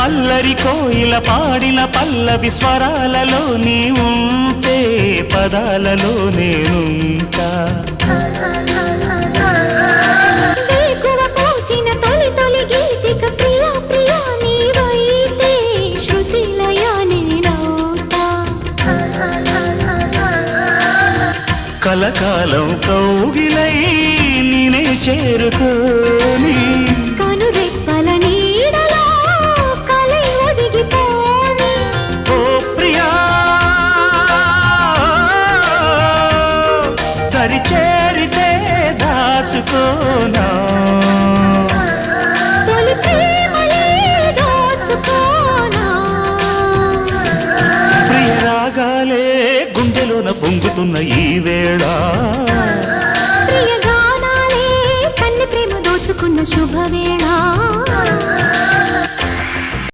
అల్లరి కోయిల పాడిన పల్లవి స్వరాలలో నీ ఉంటే పదాలలో నేనుంటా కలకాలం కౌగిలై నేనే చేరుకోని కనురెప్పల నీడలో కలై ఒదిగిపోని ఓ ప్రియా దరి చేరితే దాచుకోనా తొలి ప్రేమలే దోచుకోనా ప్రియ రాగాలే గుండెలోన పొంగుతున్న ఈ వేళ ప్రియ గానాలే కన్నె ప్రేమ దోచుకున్న శుభవేళ